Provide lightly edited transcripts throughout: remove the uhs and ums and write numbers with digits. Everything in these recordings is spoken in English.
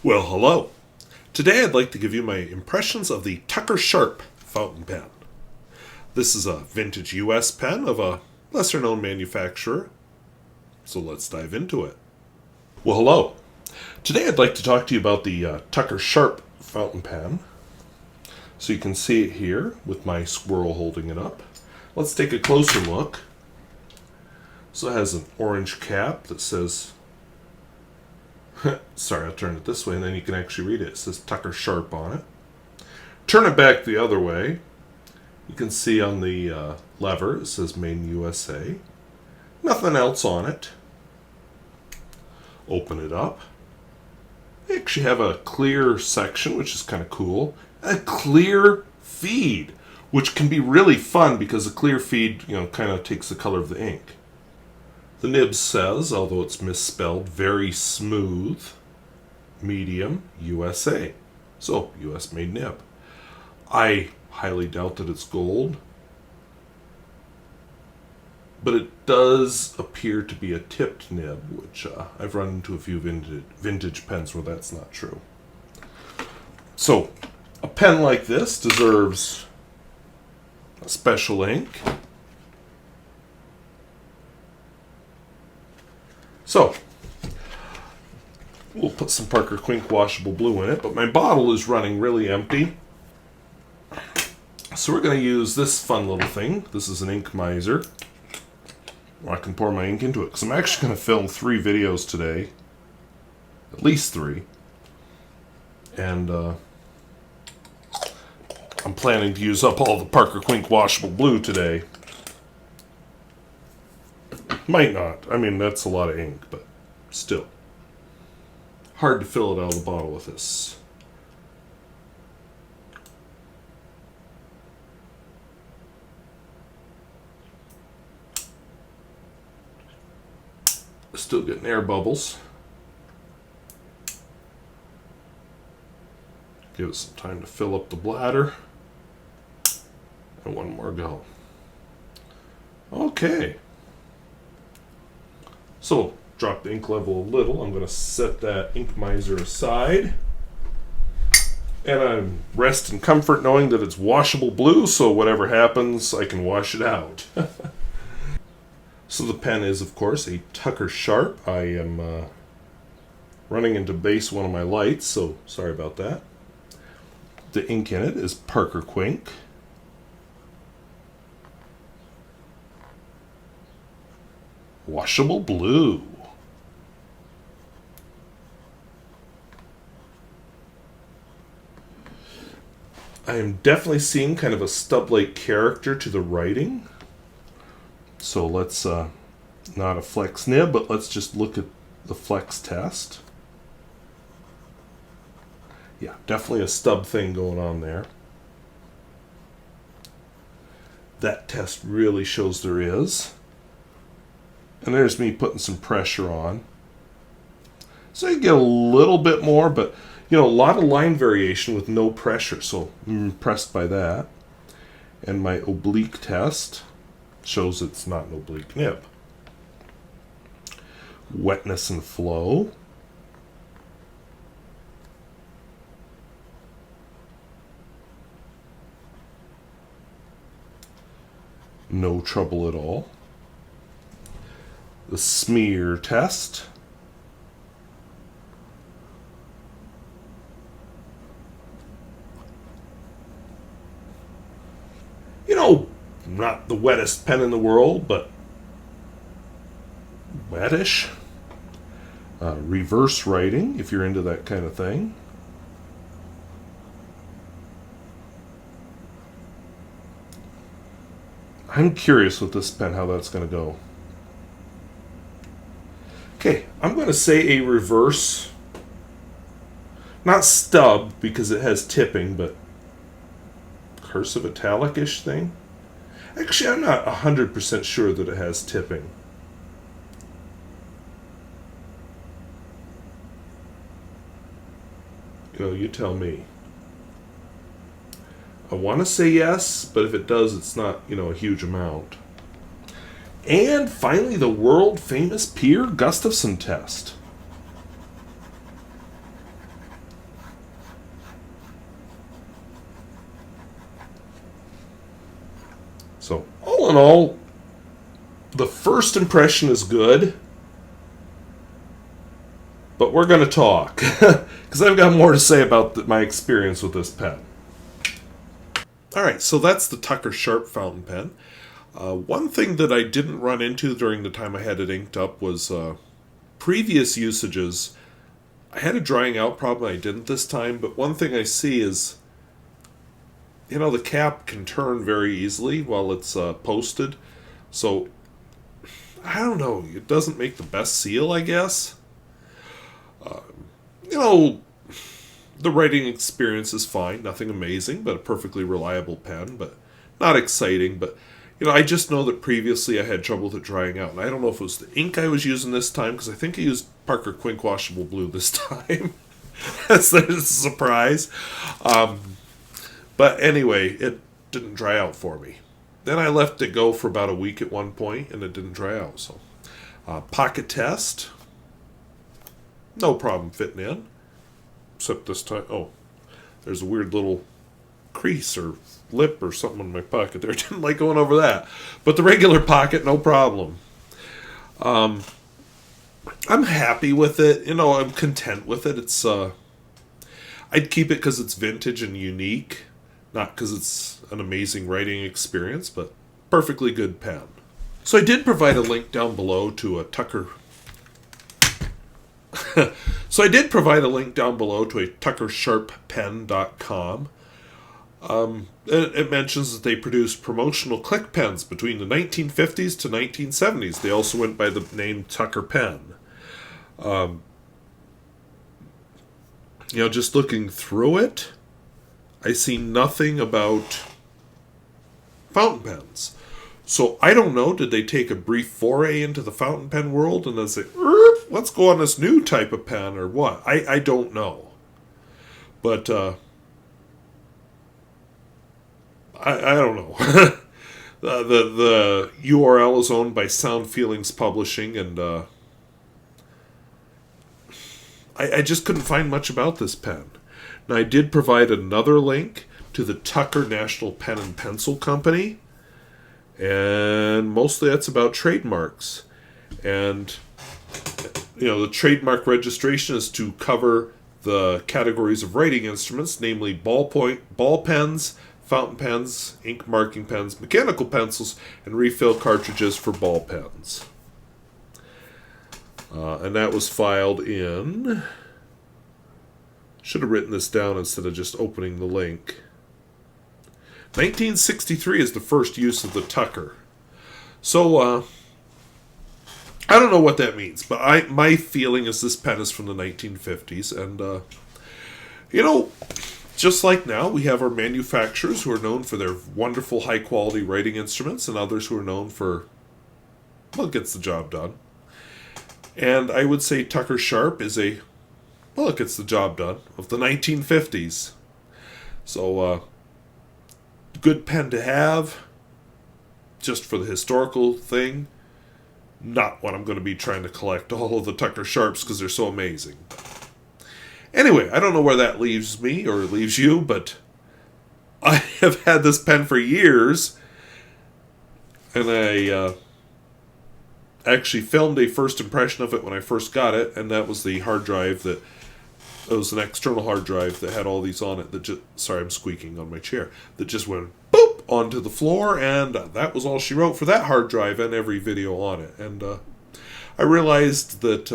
Well, hello. Today I'd like to give you my impressions of the Tuckersharpe fountain pen. This is a vintage US pen of a lesser known manufacturer, so let's dive into it. Well, hello. Today I'd like to talk to you about the Tuckersharpe fountain pen. So you can see it here with my squirrel holding it up. Let's take a closer look. So it has an orange cap that says sorry, I'll turn it this way and then you can actually read it. It says Tuckersharpe on it. Turn it back the other way. You can see on the lever it says Made in USA. Nothing else on it. Open it up. They actually have a clear section, which is kind of cool. A clear feed, which can be really fun because a clear feed, kind of takes the color of the ink. The nib says, although it's misspelled, very smooth, medium, USA. So, US made nib. I highly doubt that it's gold, but it does appear to be a tipped nib, which I've run into a few vintage pens where that's not true. So, a pen like this deserves a special ink. So, we'll put some Parker Quink washable blue in it, but my bottle is running really empty. So we're going to use this fun little thing. This is an ink miser. I can pour my ink into it, because I'm actually going to film 3 videos today. At least 3. And I'm planning to use up all the Parker Quink washable blue today. Might not. I mean, that's a lot of ink, but still. Hard to fill it out of the bottle with this. Still getting air bubbles. Give it some time to fill up the bladder. And one more go. Okay. So, drop the ink level a little. I'm going to set that ink miser aside. And I'm rest in comfort knowing that it's washable blue, so whatever happens, I can wash it out. So the pen is, of course, a Tuckersharpe. I am running into base one of my lights, so sorry about that. The ink in it is Parker Quink. Washable blue. I am definitely seeing kind of a stub-like character to the writing. So let's, not a flex nib, but let's just look at the flex test. Yeah, definitely a stub thing going on there. That test really shows there is. And there's me putting some pressure on. So you get a little bit more, but, a lot of line variation with no pressure. So I'm impressed by that. And my oblique test shows it's not an oblique nib. Wetness and flow. No trouble at all. The smear test. Not the wettest pen in the world, but wettish. Reverse writing, if you're into that kind of thing. I'm curious with this pen how that's going to go. Okay, I'm going to say a reverse, not stub because it has tipping, but cursive italic-ish thing. Actually, I'm not 100% sure that it has tipping. You tell me. I want to say yes, but if it does, it's not, a huge amount. And finally, the world famous Peer Gustafson test. So, all in all, the first impression is good. But we're going to talk, because I've got more to say about my experience with this pen. Alright, so that's the Tuckersharpe fountain pen. One thing that I didn't run into during the time I had it inked up was previous usages. I had a drying out problem, I didn't this time, but one thing I see is, the cap can turn very easily while it's posted. So, I don't know, it doesn't make the best seal, I guess. The writing experience is fine, nothing amazing, but a perfectly reliable pen, but not exciting. But, I just know that previously I had trouble with it drying out, and I don't know if it was the ink I was using this time, because I think I used Parker Quink Washable Blue this time. That's a surprise. But anyway, it didn't dry out for me. Then I left it go for about a week at one point, and it didn't dry out. So, pocket test. No problem fitting in. Except this time, there's a weird little crease or lip or something in my pocket there. Didn't like going over that. But the regular pocket, no problem. I'm happy with it. I'm content with it. It's I'd keep it because it's vintage and unique. Not because it's an amazing writing experience, but perfectly good pen. So I did provide a link down below to a tuckersharpepen.com. It mentions that they produced promotional click pens between the 1950s to 1970s. They also went by the name Tucker Pen. Just looking through it, I see nothing about fountain pens. So I don't know, did they take a brief foray into the fountain pen world and then say, let's go on this new type of pen or what? I don't know. But I don't know. The URL is owned by Sound Feelings Publishing, and I just couldn't find much about this pen. Now, I did provide another link to the Tucker National Pen and Pencil Company, and mostly that's about trademarks. And, the trademark registration is to cover the categories of writing instruments, namely ball pens, fountain pens, ink marking pens, mechanical pencils, and refill cartridges for ball pens. And that was filed in... Should have written this down instead of just opening the link. 1963 is the first use of the Tucker. So, I don't know what that means, but my feeling is this pen is from the 1950s, and, just like now, we have our manufacturers who are known for their wonderful high-quality writing instruments, and others who are known for, gets the job done. And I would say Tuckersharpe is it gets the job done, of the 1950s. So, good pen to have, just for the historical thing. Not what I'm going to be trying to collect all of the Tuckersharpes because they're so amazing. Anyway, I don't know where that leaves me or leaves you, but I have had this pen for years, and I actually filmed a first impression of it when I first got it, and that was the hard drive it was an external hard drive that had all these on it that just, sorry, I'm squeaking on my chair, that just went boop onto the floor, and that was all she wrote for that hard drive and every video on it. And I realized that,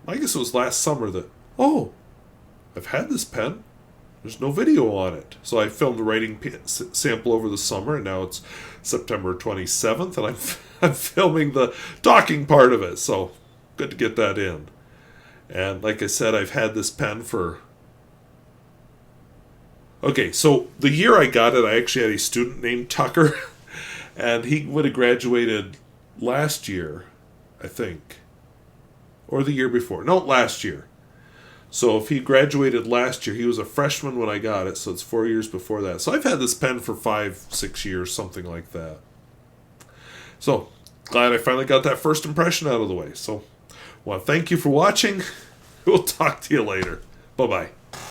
I guess it was last summer that, I've had this pen, there's no video on it. So I filmed the writing sample over the summer, and now it's September 27th, and I'm filming the talking part of it, so good to get that in. And like I said, I've had this pen for... Okay, so the year I got it, I actually had a student named Tucker, and he would have graduated last year, I think. Or the year before. No, last year. So if he graduated last year, he was a freshman when I got it, so it's 4 years before that. So I've had this pen for 5-6 years, something like that. So, glad I finally got that first impression out of the way. So, well, thank you for watching. We'll talk to you later. Bye-bye.